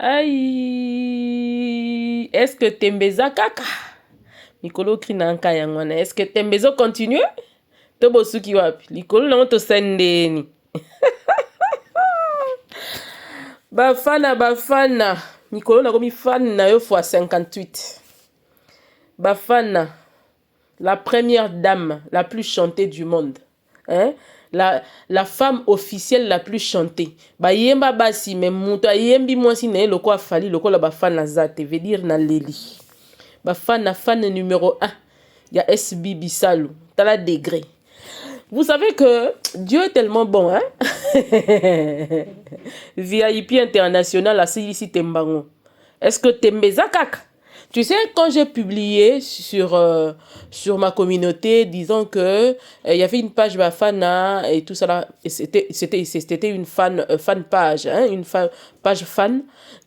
Aïe, est-ce que Tembeza kaka? Mikolo Krinanka Yangwana, est-ce que Tembezo continue? Tobo Suki wapi? Likolo na to sendeni. Bafana. Mikolo na komi fan na yo fois 58. Bafana, la première dame la plus chantée du monde. Hein? La femme officielle la plus chantée. Ba yemba basi mais muto yembi mwasi na loko afali loko la bafana zate veut dire na leli. Bafana fan numéro 1. Il y a SB Bissalou, t'as la degré. Vous savez que Dieu est tellement bon, hein? VIP international à ici Tembango. Est-ce que Tembeza kaka? Tu sais, quand j'ai publié sur ma communauté, disant que il y avait une page Bafana et tout ça là, c'était une fan page, hein, une page fan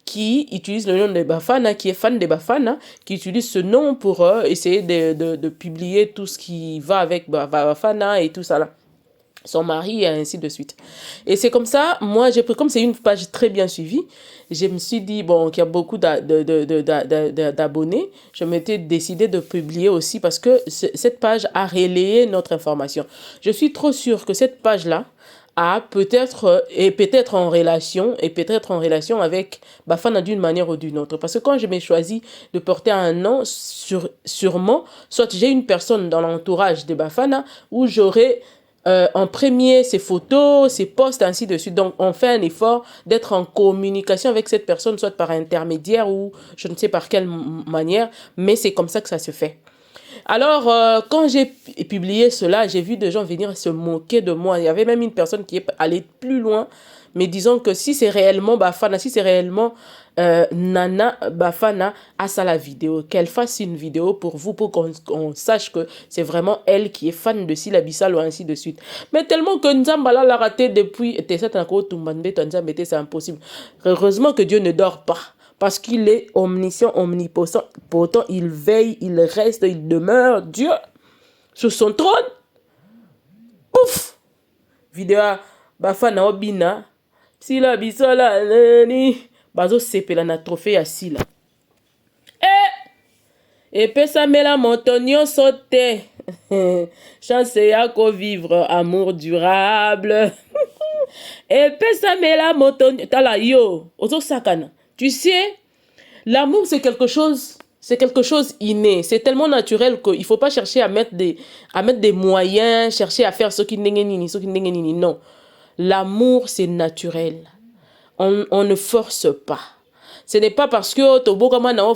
qui utilise le nom de Bafana, qui est fan de Bafana, qui utilise ce nom pour essayer de publier tout ce qui va avec Bafana et tout ça là. Son mari et ainsi de suite. Et c'est comme ça, moi, comme c'est une page très bien suivie, je me suis dit, bon, qu'il y a beaucoup d'abonnés, je m'étais décidé de publier aussi parce que cette page a relayé notre information. Je suis trop sûre que cette page-là peut-être en relation avec Bafana d'une manière ou d'une autre. Parce que quand je m'ai choisi de porter un nom, sûrement, soit j'ai une personne dans l'entourage de Bafana où j'aurais en premier ses photos, ses posts, ainsi de suite. Donc, on fait un effort d'être en communication avec cette personne, soit par intermédiaire ou je ne sais par quelle manière, mais c'est comme ça que ça se fait. Alors, quand j'ai publié cela, j'ai vu des gens venir se moquer de moi. Il y avait même une personne qui est allée plus loin, mais disons que si c'est réellement Bafana, si c'est réellement Nana Bafana à ça la vidéo, qu'elle fasse une vidéo pour vous, pour qu'on sache que c'est vraiment elle qui est fan de Sila Bissal ou ainsi de suite. Mais tellement que Nzambala l'a raté depuis, c'est impossible. Heureusement que Dieu ne dort pas. Parce qu'il est omniscient, omnipotent, pourtant il veille, il reste, il demeure, Dieu, sur son trône. Pouf! Vidéo, Bafana Obina, Sila Bissala, Nani, Bazo Sepela na trophée à Sila. Et pesa mela montonio sauté. Chance yako vivre, amour durable. Et pesa mela montonio, tala yo, ozo sakana. Tu sais, l'amour c'est quelque chose inné, c'est tellement naturel qu'il ne faut pas chercher à mettre des moyens, chercher à faire ce qui n'est ni. Non, l'amour c'est naturel, on ne force pas. Ce n'est pas parce que tu as un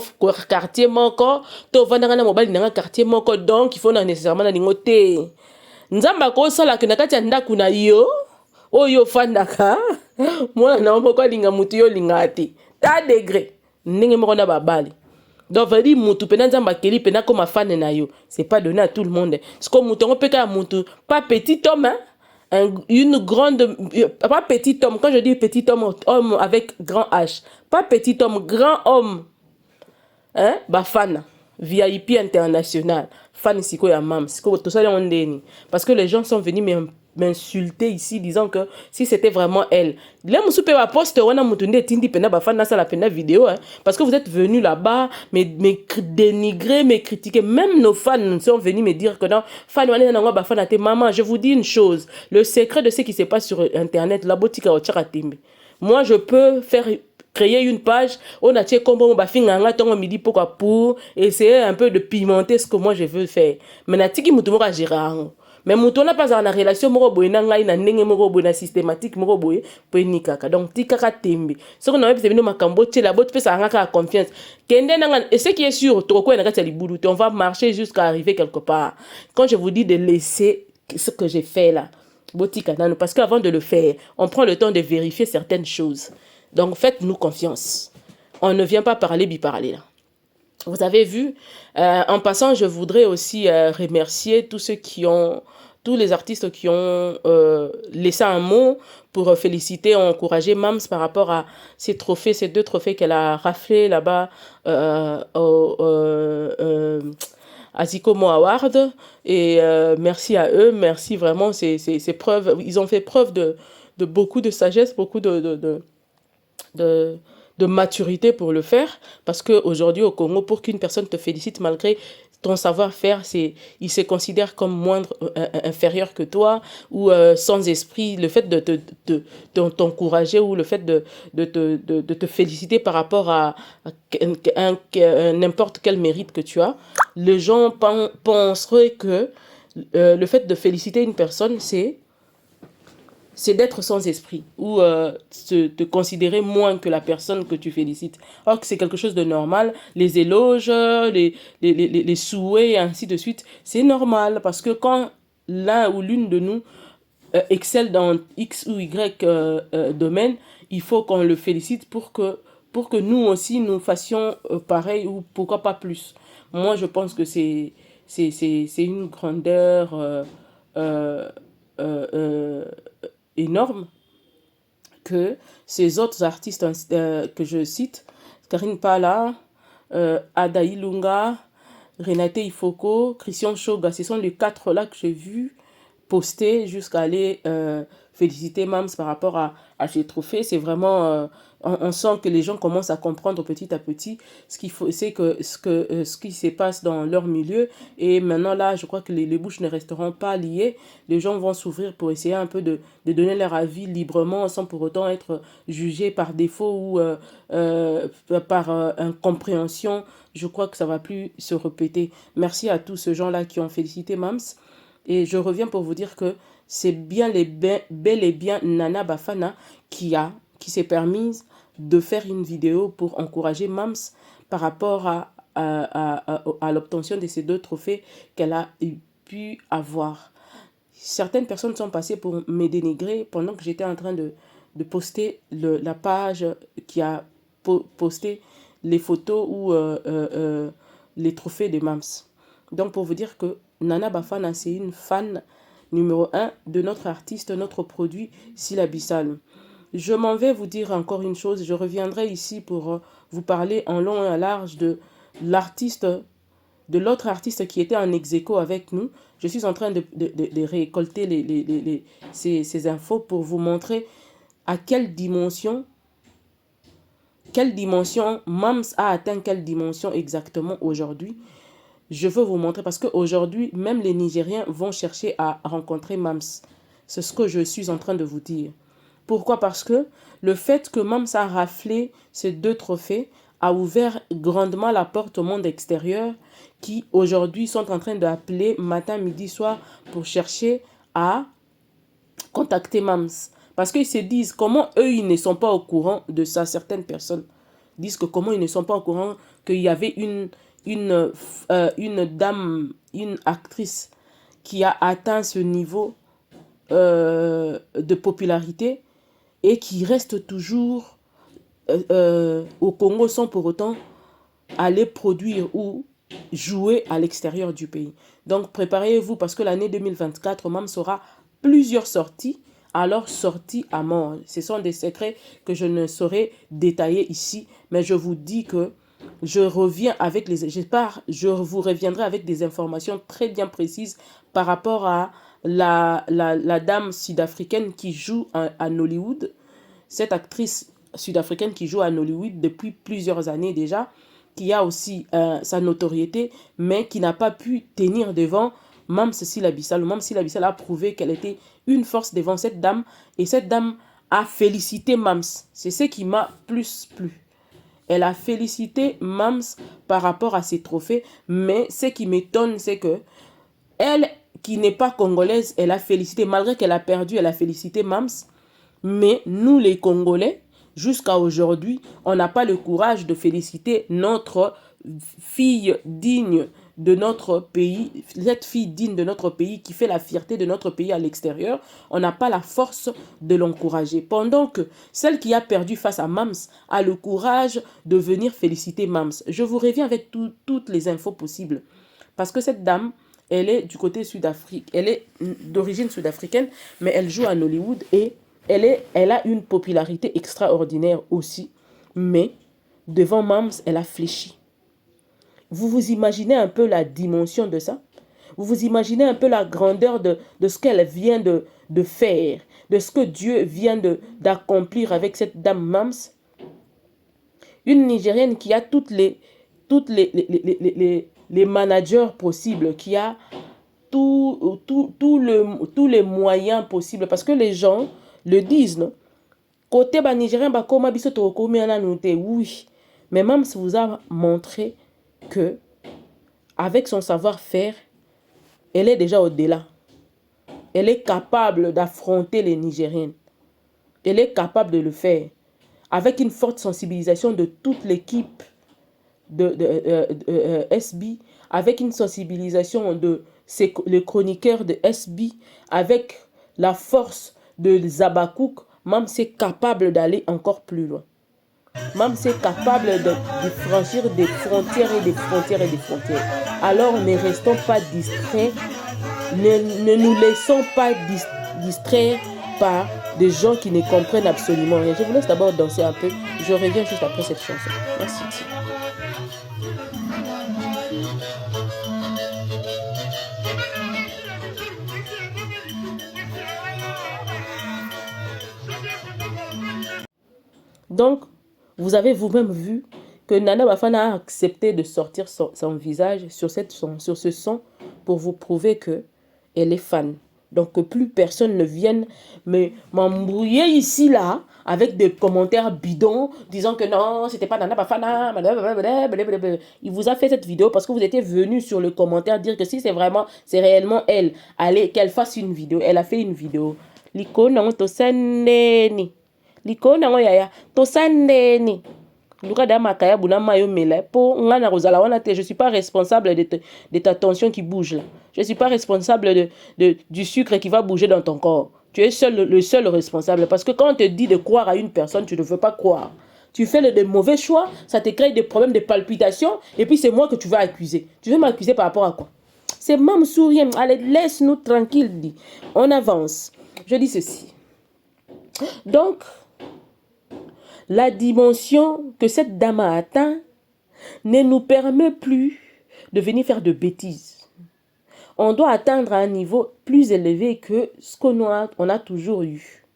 quartier moko, tu as un quartier moko, donc il faut nécessairement n'ingoter. Nzamba ko sala ke nakati ya ndaku na yo, oyo fandaka, mwana na moko linga mutu yo lingati. Ta degré ndenge moko na babali. Donc veut dire mutu pena nzamba keli pena comme fan na yo, c'est pas donné à tout le monde. C'est comme mutu on peut ka mutu, pas petit homme hein. Une grande, pas petit homme, quand je dis petit homme, homme avec grand H, pas petit homme, grand homme, hein, Bafana, VIP international, fan siko ya mam, siko tout ça on deni, parce que les gens sont venus m'insulter ici disant que si c'était vraiment elle, là mon super poste on a monté tindi pena Bafana ça la pena vidéo hein, parce que vous êtes venus là-bas mais dénigrer, me critiquer, même nos fans sont venus me dire que non fan on est dans Bafana te maman, je vous dis une chose, le secret de ce qui se passe sur internet la boutique au Tcharatimbe, moi je peux créer une page, on a tiré comme midi pour essayer un peu de pimenter ce que moi je veux faire. Mais natiki mutumora gérant. Mais mouton n'a pas en relation moroboy nanga ina ndenge moroboy na systématique moroboy pour nikaka. Donc tikaka tembe. Ce qu'on a fait c'est venir makambo la botte fait ça ngaka confiance. Kende nanga et ce qui est sûr toko na kati libulu, on va marcher jusqu'à arriver quelque part. Quand je vous dis de laisser ce que j'ai fait là, botika nano parce qu'avant de le faire, on prend le temps de vérifier certaines choses. Donc faites-nous confiance. on ne vient pas parler biparler là. Vous avez vu, en passant, je voudrais aussi remercier tous les artistes qui ont laissé un mot pour féliciter, encourager Mams par rapport à ces trophées, ces 2 trophées qu'elle a raflés là-bas à Zikomo Award. Et merci à eux, merci vraiment, c'est preuve, ils ont fait preuve de beaucoup de sagesse, beaucoup de, de maturité pour le faire, parce qu'aujourd'hui au Congo, pour qu'une personne te félicite malgré ton savoir-faire, il se considère comme moindre, inférieur que toi, ou sans esprit. Le fait de t'encourager ou le fait de te féliciter par rapport à n'importe quel mérite que tu as, les gens penseraient que le fait de féliciter une personne, c'est d'être sans esprit ou te considérer moins que la personne que tu félicites. Or que c'est quelque chose de normal. Les éloges, les souhaits et ainsi de suite, c'est normal parce que quand l'un ou l'une de nous excelle dans X ou Y domaine, il faut qu'on le félicite pour que nous aussi nous fassions pareil ou pourquoi pas plus. Moi, je pense que c'est une grandeur euh, euh, euh, énorme que ces autres artistes que je cite, Karine Pala, Ada Ilunga, Renate Ifoko, Christian Shoga, ce sont les 4 là que j'ai vus poster jusqu'à aller féliciter Mams par rapport à ces trophées. C'est vraiment on sent que les gens commencent à comprendre petit à petit ce qu'il faut, c'est que ce qui se passe dans leur milieu. Et maintenant là, je crois que les bouches ne resteront pas liées. Les gens vont s'ouvrir pour essayer un peu de donner leur avis librement sans pour autant être jugés par défaut ou par incompréhension. Je crois que ça va plus se répéter. Merci à tous ces gens-là qui ont félicité Mams. Et je reviens pour vous dire que c'est bien bel et bien Nana Bafana qui s'est permise de faire une vidéo pour encourager Mams par rapport à l'obtention de ces 2 trophées qu'elle a pu avoir. Certaines personnes sont passées pour me dénigrer pendant que j'étais en train de poster la page qui a posté les photos ou les trophées de Mams. Donc pour vous dire que Nana Bafana, c'est une fan numéro 1 de notre artiste, notre produit Syllabissal. Je m'en vais vous dire encore une chose, je reviendrai ici pour vous parler en long et en large de l'autre artiste qui était en ex-aequo avec nous. Je suis en train de récolter ces infos pour vous montrer à quelle dimension Mams a atteint quelle dimension exactement aujourd'hui. Je veux vous montrer parce qu'aujourd'hui, même les Nigériens vont chercher à rencontrer Mams. C'est ce que je suis en train de vous dire. Pourquoi? Parce que le fait que Mams a raflé ces 2 trophées a ouvert grandement la porte au monde extérieur qui aujourd'hui sont en train d'appeler matin, midi, soir pour chercher à contacter Mams. Parce qu'ils se disent comment eux, ils ne sont pas au courant de ça. Certaines personnes disent que comment ils ne sont pas au courant qu'il y avait une dame, une actrice qui a atteint ce niveau de popularité et qui reste toujours au Congo sans pour autant aller produire ou jouer à l'extérieur du pays. Donc préparez-vous parce que l'année 2024, Mams aura plusieurs sorties, alors sorties à mort. Ce sont des secrets que je ne saurais détailler ici, mais je vous dis que je vous reviendrai avec des informations très bien précises par rapport à la dame sud-africaine qui joue à Nollywood. Cette actrice sud-africaine qui joue à Nollywood depuis plusieurs années déjà, qui a aussi sa notoriété, mais qui n'a pas pu tenir devant Mams Syllabissal. Mams Syllabissal a prouvé qu'elle était une force devant cette dame, et cette dame a félicité Mams. C'est ce qui m'a plus plu. Elle a félicité Mams par rapport à ses trophées, mais ce qui m'étonne, c'est que elle, qui n'est pas congolaise, elle a félicité, malgré qu'elle a perdu, elle a félicité Mams. Mais nous, les Congolais, jusqu'à aujourd'hui, on n'a pas le courage de féliciter notre fille digne de notre pays, cette fille digne de notre pays qui fait la fierté de notre pays à l'extérieur, on n'a pas la force de l'encourager. Pendant que celle qui a perdu face à Mams a le courage de venir féliciter Mams. Je vous reviens avec toutes les infos possibles. Parce que cette dame, elle est du côté Sud-Afrique. Elle est d'origine sud-africaine, mais elle joue en Hollywood et elle a une popularité extraordinaire aussi. Mais devant Mams, elle a fléchi. Vous vous imaginez un peu la dimension de ça? Vous vous imaginez un peu la grandeur de ce qu'elle vient de faire, de ce que Dieu vient d'accomplir avec cette dame Mams? Une Nigérienne qui a toutes les managers possibles, qui a tous les moyens possibles. Parce que les gens le disent, non? Côté Nigérien, oui. Mais Mams vous a montré que, avec son savoir-faire, elle est déjà au-delà. Elle est capable d'affronter les Nigériennes. Elle est capable de le faire. Avec une forte sensibilisation de toute l'équipe de SB, avec une sensibilisation de les chroniqueurs de SB, avec la force de Zabakouk, Mams est capable d'aller encore plus loin. Mams est capable de franchir des frontières et des frontières et des frontières. Alors ne restons pas distraits, ne nous laissons pas distraire par des gens qui ne comprennent absolument rien. Je vous laisse d'abord danser un peu. Je reviens juste après cette chanson. Merci. Donc, vous avez vous-même vu que Nana Bafana a accepté de sortir son visage sur ce son pour vous prouver qu'elle est fan. Donc que plus personne ne vienne m'embrouiller ici, là, avec des commentaires bidons, disant que non, c'était pas Nana Bafana. Il vous a fait cette vidéo parce que vous étiez venu sur le commentaire dire que si c'est réellement elle, allez, qu'elle fasse une vidéo. Elle a fait une vidéo. Liko non to sendeni. Liko non yaya to sendeni. Je ne suis pas responsable de ta tension qui bouge là. Je ne suis pas responsable du sucre qui va bouger dans ton corps. Tu es le seul responsable. Parce que quand on te dit de croire à une personne, tu ne veux pas croire. Tu fais de mauvais choix, ça te crée des problèmes de palpitation, et puis c'est moi que tu vas accuser. Tu veux m'accuser par rapport à quoi? C'est Mame Souriem. Allez, laisse-nous tranquille, dit. On avance. Je dis ceci. Donc, la dimension que cette dame a atteint ne nous permet plus de venir faire de bêtises. On doit atteindre un niveau plus élevé que ce qu'on a toujours eu.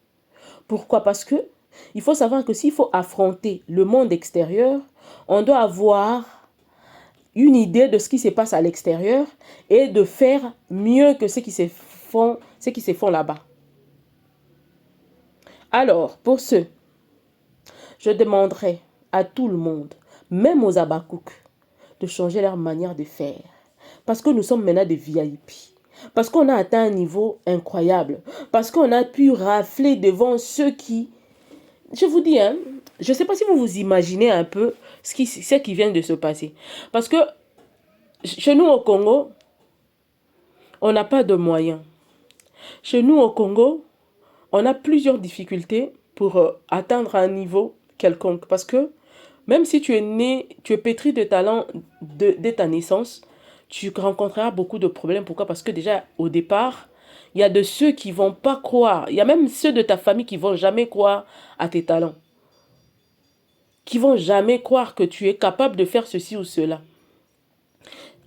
Pourquoi? Parce que il faut savoir que s'il faut affronter le monde extérieur, on doit avoir une idée de ce qui se passe à l'extérieur et de faire mieux que ce qui se font là-bas. Alors, pour ce, je demanderai à tout le monde, même aux Abakouk, de changer leur manière de faire. Parce que nous sommes maintenant des VIP. Parce qu'on a atteint un niveau incroyable. Parce qu'on a pu rafler devant ceux qui... Je vous dis, hein, je ne sais pas si vous vous imaginez un peu ce qui vient de se passer. Parce que chez nous au Congo, on n'a pas de moyens. Chez nous au Congo, on a plusieurs difficultés pour atteindre un niveau quelconque. Parce que même si tu es né, tu es pétri de talent dès ta naissance, tu rencontreras beaucoup de problèmes. Pourquoi? Parce que déjà, au départ, il y a de ceux qui ne vont pas croire. Il y a même ceux de ta famille qui ne vont jamais croire à tes talents. Qui ne vont jamais croire que tu es capable de faire ceci ou cela.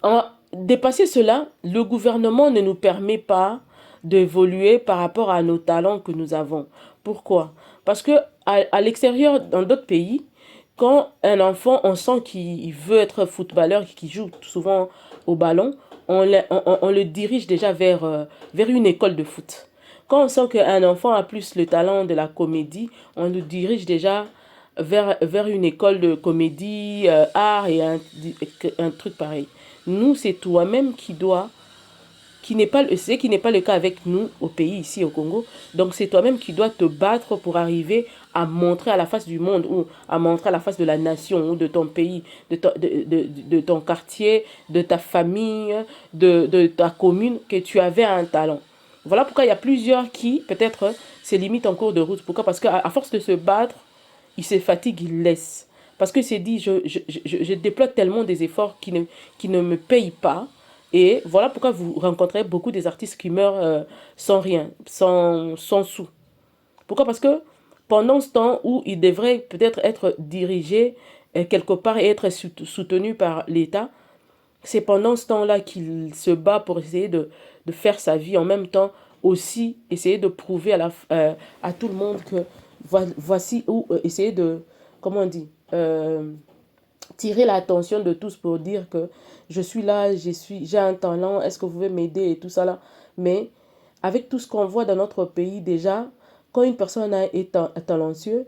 En dépasser cela, le gouvernement ne nous permet pas d'évoluer par rapport à nos talents que nous avons. Pourquoi? Parce que à l'extérieur, dans d'autres pays, quand un enfant, on sent qu'il veut être footballeur, qui joue souvent au ballon, on le dirige déjà vers une école de foot. Quand on sent qu'un enfant a plus le talent de la comédie, on le dirige déjà vers une école de comédie, art et un truc pareil. Nous, c'est toi-même qui n'est pas le cas avec nous au pays, ici au Congo. Donc, c'est toi-même qui dois te battre pour arriver à montrer à la face du monde ou à montrer à la face de la nation ou de ton pays, de ton quartier, de ta famille, de ta commune, que tu avais un talent. Voilà pourquoi il y a plusieurs qui, peut-être, se limitent en cours de route. Pourquoi? Parce qu'à force de se battre, ils se fatiguent, ils laissent. Parce que c'est dit, je déploie tellement des efforts qui ne me payent pas. Et voilà pourquoi vous rencontrez beaucoup des artistes qui meurent sans rien, sans sous. Pourquoi? Parce que pendant ce temps où ils devraient peut-être être dirigés quelque part et être soutenus par l'État, c'est pendant ce temps-là qu'il se bat pour essayer de faire sa vie, en même temps aussi essayer de prouver à tout le monde que voici, ou essayer de, comment on dit, tirer l'attention de tous pour dire que je suis là, j'ai un talent, est-ce que vous pouvez m'aider et tout ça là. Mais avec tout ce qu'on voit dans notre pays déjà, quand une personne est talentueuse,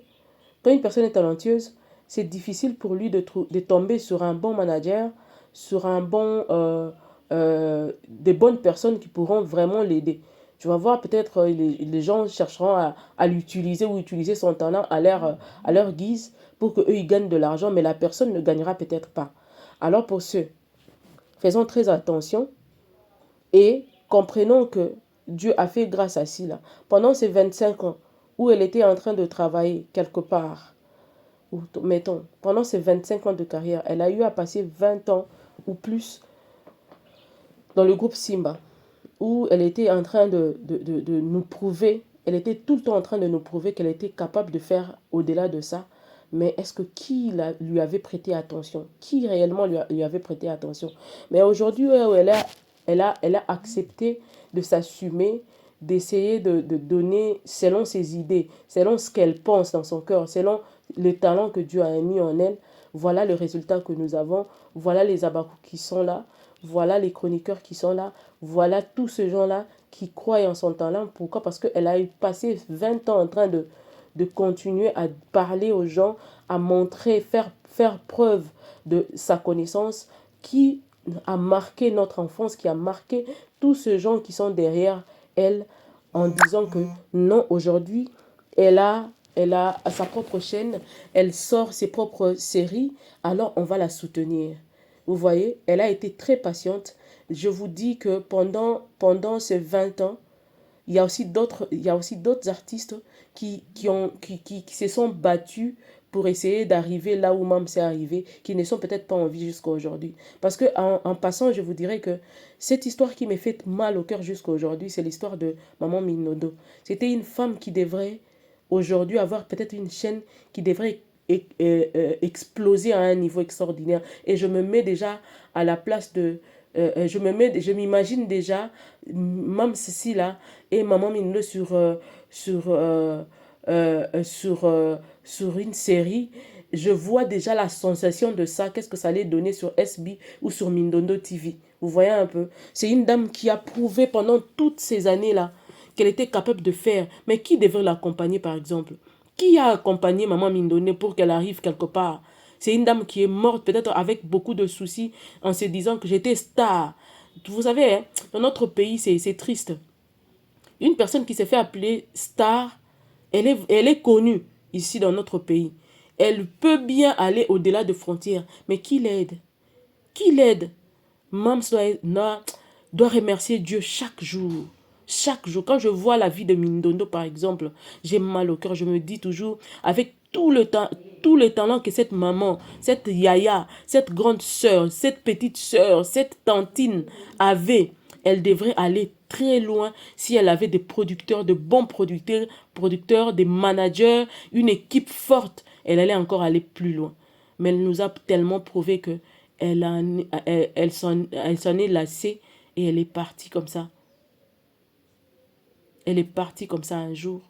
quand une personne est talentueuse, c'est difficile pour lui de tomber sur un bon manager, sur un bon, des bonnes personnes qui pourront vraiment l'aider. Tu vas voir, peut-être les gens chercheront à l'utiliser ou utiliser son talent à leur guise pour qu'eux ils gagnent de l'argent, mais la personne ne gagnera peut-être pas. Alors pour ceux, faisons très attention et comprenons que Dieu a fait grâce à Sila. Pendant ces 25 ans où elle était en train de travailler quelque part, ou mettons, pendant ces 25 ans de carrière, elle a eu à passer 20 ans ou plus dans le groupe Simba, où elle était en train de nous prouver, elle était tout le temps en train de nous prouver qu'elle était capable de faire au-delà de ça. Mais est-ce que lui avait prêté attention? Qui réellement lui avait prêté attention? Mais aujourd'hui, elle a accepté de s'assumer, d'essayer de donner selon ses idées, selon ce qu'elle pense dans son cœur, selon le talent que Dieu a mis en elle. Voilà le résultat que nous avons. Voilà les abakous qui sont là. Voilà les chroniqueurs qui sont là. Voilà tous ces gens-là qui croient en son talent. Pourquoi? Parce qu'elle a passé 20 ans en train de continuer à parler aux gens, à montrer, faire preuve de sa connaissance qui a marqué notre enfance, qui a marqué tous ces gens qui sont derrière elle en disant que non, aujourd'hui, elle a sa propre chaîne, elle sort ses propres séries, alors on va la soutenir. Vous voyez, elle a été très patiente. Je vous dis que pendant ces 20 ans, il y a aussi d'autres artistes qui se sont battus pour essayer d'arriver là où Mam s'est arrivé, qui ne sont peut-être pas en vie jusqu'à aujourd'hui. Parce que en passant, je vous dirais que cette histoire qui m'a fait mal au cœur jusqu'à aujourd'hui, c'est l'histoire de Maman Minondo. C'était une femme qui devrait aujourd'hui avoir peut-être une chaîne qui devrait exploser à un niveau extraordinaire. Et je me mets déjà à la place de... je m'imagine déjà Mam Cécile là et Maman Minondo sur une série. Je vois déjà la sensation de ça. Qu'est-ce que ça allait donner sur SB ou sur Mindondo TV. Vous voyez un peu. C'est une dame qui a prouvé pendant toutes ces années-là qu'elle était capable de faire. Mais qui devait l'accompagner, par exemple? Qui a accompagné Maman Mindondo pour qu'elle arrive quelque part? C'est une dame qui est morte peut-être avec beaucoup de soucis en se disant que j'étais star. Vous savez, hein, dans notre pays, c'est triste. Une personne qui s'est fait appeler star, elle est connue ici dans notre pays. Elle peut bien aller au-delà de frontières. Mais qui l'aide? Qui l'aide? Mams doit remercier Dieu chaque jour. Chaque jour. Quand je vois la vie de Mindondo, par exemple, j'ai mal au cœur. Je me dis toujours, avec tout le talent que cette maman, cette yaya, cette grande sœur, cette petite sœur, cette tantine avait, elle devrait aller très loin si elle avait des producteurs, de bons producteurs, des managers, une équipe forte. Elle allait encore aller plus loin. Mais elle nous a tellement prouvé que elle s'en est lassée et elle est partie comme ça. Elle est partie comme ça un jour,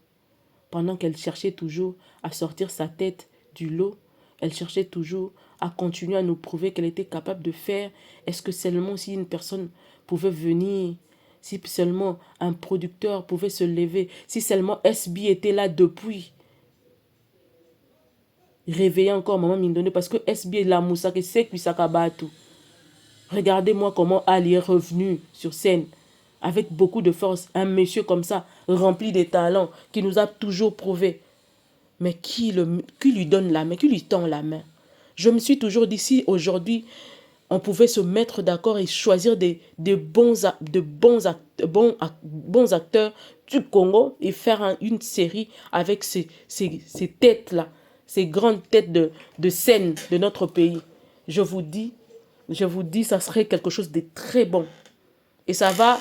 pendant qu'elle cherchait toujours à sortir sa tête du lot. Elle cherchait toujours à continuer à nous prouver qu'elle était capable de faire. Est-ce que seulement si une personne pouvait venir, si seulement un producteur pouvait se lever, si seulement SB était là depuis, réveiller encore Maman Mindondo, parce que SB est la moussa que c'est qui s'akabatu. Regardez-moi comment Ali est revenu sur scène avec beaucoup de force. Un monsieur comme ça, rempli de talent, qui nous a toujours prouvé. mais qui lui donne la main, qui lui tend la main? Je me suis toujours dit, si aujourd'hui, on pouvait se mettre d'accord et choisir des bons acteurs du Congo et faire une série avec ces têtes-là, ces grandes têtes de scène de notre pays. Je vous dis, ça serait quelque chose de très bon. Et ça va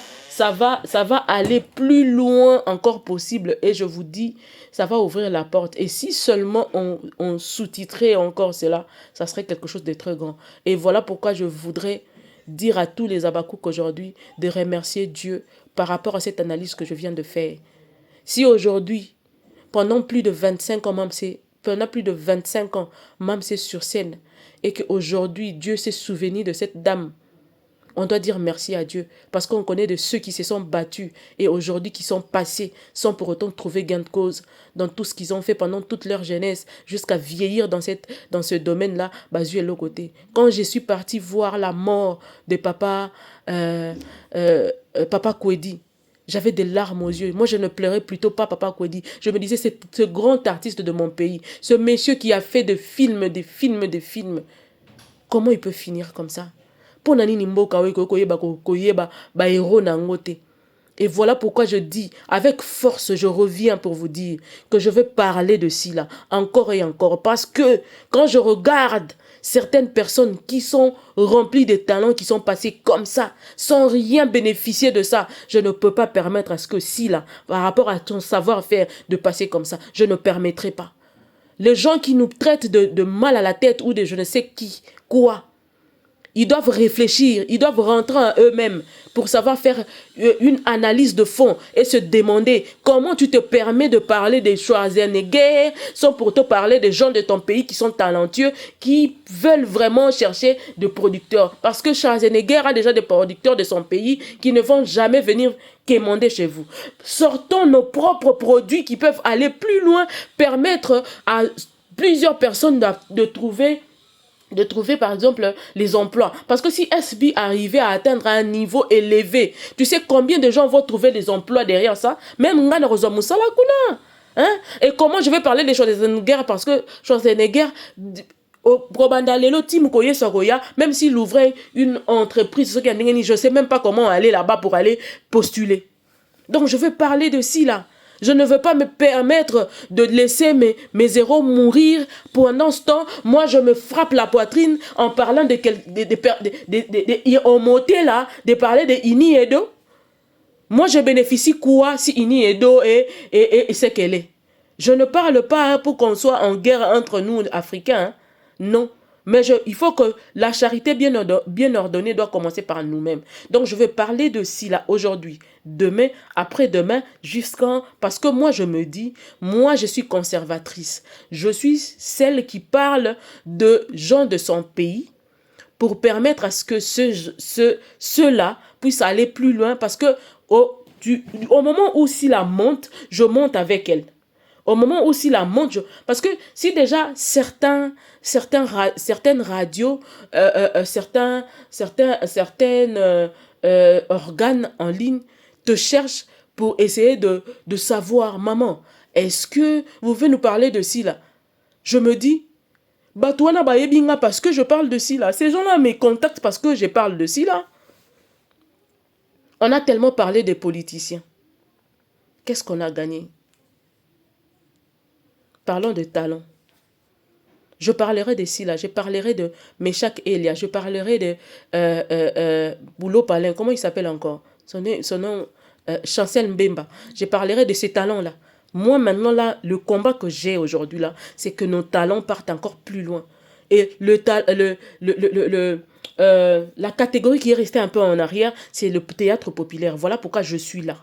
aller plus loin encore possible. Et je vous dis, ça va ouvrir la porte. Et si seulement on sous-titrait encore cela, ça serait quelque chose de très grand. Et voilà pourquoi je voudrais dire à tous les Abakouk aujourd'hui de remercier Dieu par rapport à cette analyse que je viens de faire. Si aujourd'hui, pendant plus de 25 ans, même c'est sur scène, et qu'aujourd'hui, Dieu s'est souvenu de cette dame, on doit dire merci à Dieu parce qu'on connaît de ceux qui se sont battus et aujourd'hui qui sont passés sans pour autant trouver gain de cause dans tout ce qu'ils ont fait pendant toute leur jeunesse jusqu'à vieillir dans ce domaine-là, Dieu est l'autre côté. Quand je suis partie voir la mort de papa Kwedi, j'avais des larmes aux yeux. Moi, je ne pleurais plutôt pas Papa Kwedi. Je me disais, c'est ce grand artiste de mon pays, ce monsieur qui a fait des films. Comment il peut finir comme ça? Et voilà pourquoi je dis, avec force, je reviens pour vous dire que je vais parler de cela encore et encore. Parce que quand je regarde certaines personnes qui sont remplies de talents, qui sont passées comme ça, sans rien bénéficier de ça, je ne peux pas permettre à ce que Sila, par rapport à ton savoir-faire, de passer comme ça. Je ne permettrai pas. Les gens qui nous traitent de mal à la tête ou de je ne sais qui, quoi, ils doivent réfléchir, ils doivent rentrer en eux-mêmes pour savoir faire une analyse de fond et se demander comment tu te permets de parler des Schwarzenegger sans pour te parler des gens de ton pays qui sont talentueux, qui veulent vraiment chercher des producteurs. Parce que Schwarzenegger a déjà des producteurs de son pays qui ne vont jamais venir quémander chez vous. Sortons nos propres produits qui peuvent aller plus loin, permettre à plusieurs personnes de trouver par exemple les emplois. Parce que si SB arrivait à atteindre un niveau élevé, tu sais combien de gens vont trouver des emplois derrière ça? Même Ngana Rozomusala Kuna. Hein? Et comment je vais parler des Schwarzenegger? Parce que Schwarzenegger, même s'il ouvrait une entreprise, je ne sais même pas comment aller là-bas pour aller postuler. Donc je vais parler de ci là. Je ne veux pas me permettre de laisser mes héros mourir. Pendant ce temps, moi, je me frappe la poitrine en parlant de parler de Ini Edo. Moi, je bénéficie quoi si Ini Edo est ce qu'elle est? Je ne parle pas pour qu'on soit en guerre entre nous, Africains. Hein. Non. Mais il faut que la charité bien ordonnée doit commencer par nous-mêmes. Donc, je vais parler de cela aujourd'hui, demain, après-demain, parce que moi, je me dis, moi, je suis conservatrice. Je suis celle qui parle de gens de son pays pour permettre à ce que ceux-là puissent aller plus loin. Parce que au moment où Sila monte, je monte avec elle. Au moment où Sila monte, parce que si déjà certaines radios, certains organes en ligne te cherchent pour essayer de savoir, maman, est-ce que vous pouvez nous parler de Sila? Je me dis, parce que je parle de Sila. Ces gens-là me contactent parce que je parle de Sila. On a tellement parlé des politiciens. Qu'est-ce qu'on a gagné? Parlons de talent. Je parlerai de Sila, je parlerai de Meshach Elia, je parlerai de Boulot Palin, comment il s'appelle encore? Son nom, Chancel Mbemba. Je parlerai de ces talents-là. Moi, maintenant, là, le combat que j'ai aujourd'hui, là, c'est que nos talents partent encore plus loin. Et la catégorie qui est restée un peu en arrière, c'est le théâtre populaire. Voilà pourquoi je suis là.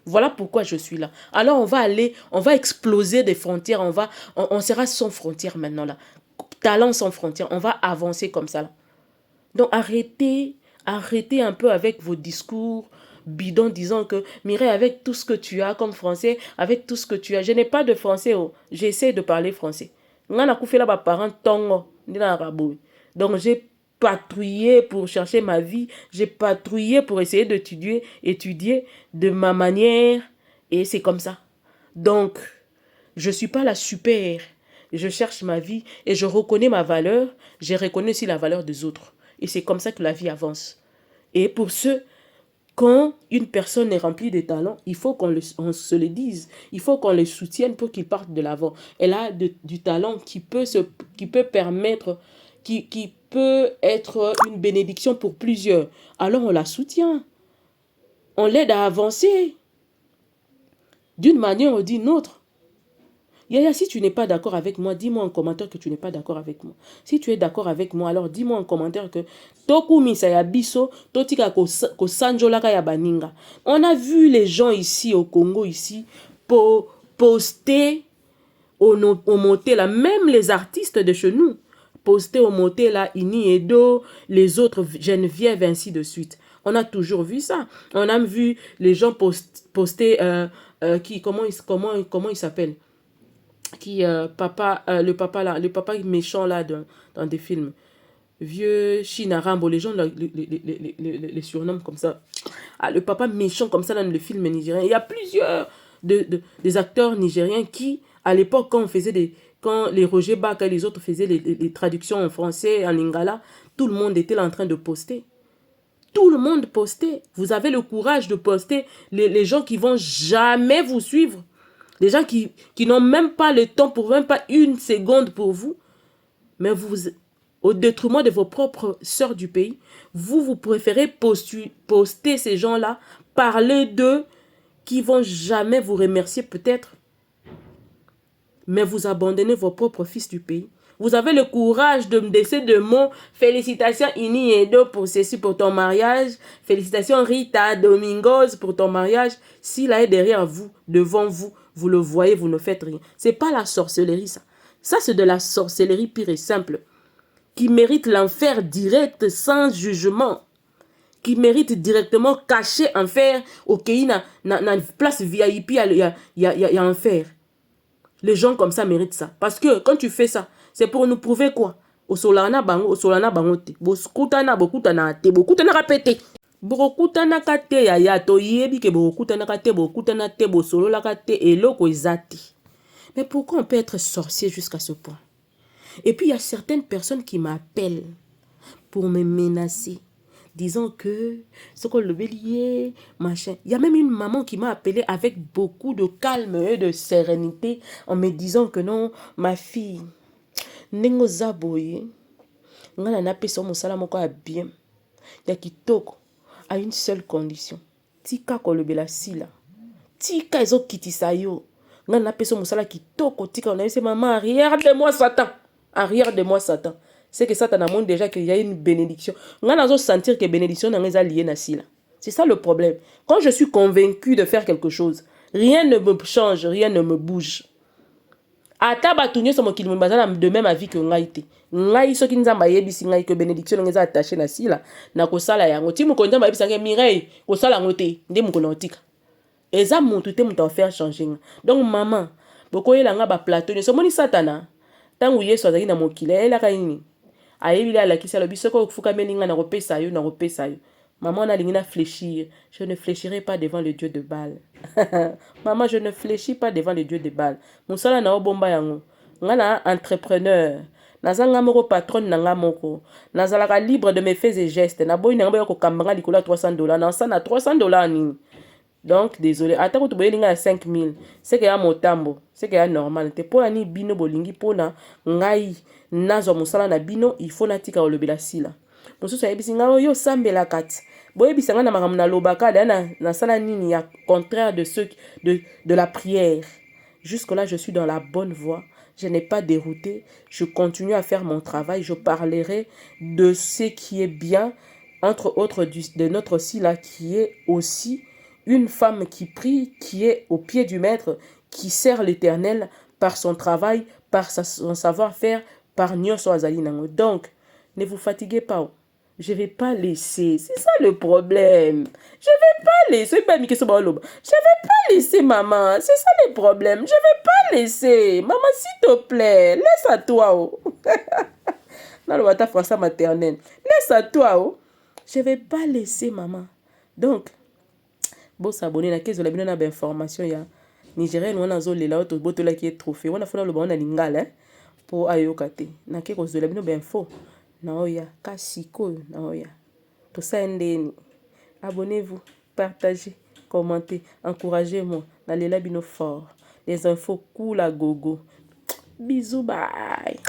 Voilà pourquoi je suis là. Alors on va exploser des frontières, on sera sans frontières maintenant là. Talent sans frontières, on va avancer comme ça là. Donc arrêtez un peu avec vos discours bidons disant que Mireille, avec tout ce que tu as comme français, avec tout ce que tu as, je n'ai pas de français, j'essaie de parler français. Donc j'ai patrouillé pour chercher ma vie, j'ai patrouillé pour essayer d'étudier de ma manière, et c'est comme ça. Donc, Je ne suis pas la super. Je cherche ma vie et je reconnais ma valeur. Je reconnais aussi la valeur des autres. Et c'est comme ça que la vie avance. Et pour ceux, quand une personne est remplie de talents, il faut on se le dise. Il faut qu'on le soutienne pour qu'il parte de l'avant. Elle a du talent qui peut permettre, qui peut être une bénédiction pour plusieurs. Alors on la soutient. On l'aide à avancer d'une manière ou d'une autre. Yaya, si tu n'es pas d'accord avec moi, dis-moi en commentaire que tu n'es pas d'accord avec moi. Si tu es d'accord avec moi, alors dis-moi en commentaire que on a vu les gens ici au Congo, ici, poster au moté là, même les artistes de chez nous, poster au moté là, Ini Edo, les autres Geneviève, ainsi de suite. On a toujours vu ça. On a vu les gens poster, comment il s'appelle? Qui le papa méchant là dans des films, vieux Chinarambo, les gens les surnomment comme ça. Ah, le papa méchant comme ça dans le film nigérien. Il y a plusieurs des acteurs nigériens qui, à l'époque, quand les Roger Baka et les autres faisaient les traductions en français, en lingala, tout le monde était là en train de poster. Tout le monde postait. Vous avez le courage de poster les gens qui vont jamais vous suivre. Les gens qui n'ont même pas le temps pour même pas une seconde pour vous. Mais vous, au détriment de vos propres sœurs du pays, vous préférez poster ces gens-là, parler d'eux, qui vont jamais vous remercier peut-être. Mais vous abandonnez vos propres fils du pays. Vous avez le courage de me laisser de mots. Félicitations Ini Edo pour ceci, pour ton mariage. Félicitations Rita Domingos pour ton mariage. S'il est derrière vous, devant vous, vous le voyez, vous ne faites rien. C'est pas la sorcellerie, ça. Ça, c'est de la sorcellerie pure et simple. Qui mérite l'enfer direct, sans jugement. Qui mérite directement caché enfer. Ok, na place VIP, il y a enfer. Les gens comme ça méritent ça. Parce que quand tu fais ça, c'est pour nous prouver quoi? Au solana bango te. Bokutana te. Bokutana rapete. Bokutana kate ya to yebi ke bokutana kate, bokutana te, bosolola kate, eloko ezati. Mais pourquoi on peut être sorcier jusqu'à ce point? Et puis il y a certaines personnes qui m'appellent pour me menacer. Disons que ce qu'on le bélier, machin. Il y a même une maman qui m'a appelé avec beaucoup de calme et de sérénité en me disant que non, ma fille, nengo zaboye, ngana na peso mosala moko a bien. Ya kitoko à une seule condition. Tika ko le bela sila. Tika ezo kitisa yo. Ngana na peso mosala kitoko tika on a dit maman, arrière de moi Satan. Arrière de moi Satan. C'est que Satan a montré déjà qu'il y a une bénédiction. On a sentir que bénédiction n'est pas liée à cela. C'est ça le problème. Quand je suis convaincu de faire quelque chose, rien ne me change, rien ne me bouge. Ata batunyo somo ki me bazana de même avis que ngai te. Ngai so ki nzamba yebisi ngai que bénédiction n'est attachée na sila na ko sala yango. Ti mu ko nzamba yebisa ngai Mireille ko sala ngote nde mu ko na otika. Eza muntu te mu ta faire changer. Donc maman, boko yela nga ba plateau so moni Satana. Tangu Yesu azali na mokili ela kaini. Aïe, la qui s'est le bis, maman n'a rien à fléchir. Je ne fléchirai pas devant le Dieu de Baal. Maman, je ne fléchis pas devant le Dieu de Baal. Moussala na obomba yango. Ngana entrepreneur. Nazanga moko patron nanga moko. Nazalaka libre de mes faits et gestes. Na boy nanga yoko kambanga likola $300. Na ça na $300 nini. Donc, désolé. Attends, tu boyelinga à 5000. C'est que y a motambo. C'est que y a normal. Te pour ani bino bolingi pona ngai nazo musala na bino, il faut natika olobela sila. Mosusu ayebisi ngalo yo sambela kati. Boyebisa nga na makambo na lobaka na sala nini ya contraire de ceux de la prière. Jusque là, je suis dans la bonne voie. Je n'ai pas dérouté. Je continue à faire mon travail. Je parlerai de ce qui est bien, entre autres de notre Sila qui est aussi une femme qui prie, qui est au pied du maître, qui sert l'Éternel par son travail, par son savoir-faire, par Nyonso Azali Nango. Donc, ne vous fatiguez pas. Je ne vais pas laisser. C'est ça le problème. Je ne vais pas laisser. Je ne vais pas laisser maman. C'est ça le problème. Je ne vais pas laisser. Maman, s'il te plaît, laisse à toi. Oh. Dans le wata français maternel. Laisse à toi. Oh. Je ne vais pas laisser maman. Donc, bon s'abonner na caisse de la bino na information ya nigérienne wana azolela oyo tobotolaki ye trophée wana fona loba wana lingala mpo ayoka te nake kozwela bino bainfo naoya kasi sikoyo naoya tosala ndeni. Abonnez-vous, partagez, commentez, encouragez-moi. Nalela bino fort. Les infos cool à gogo. Bisous, bye.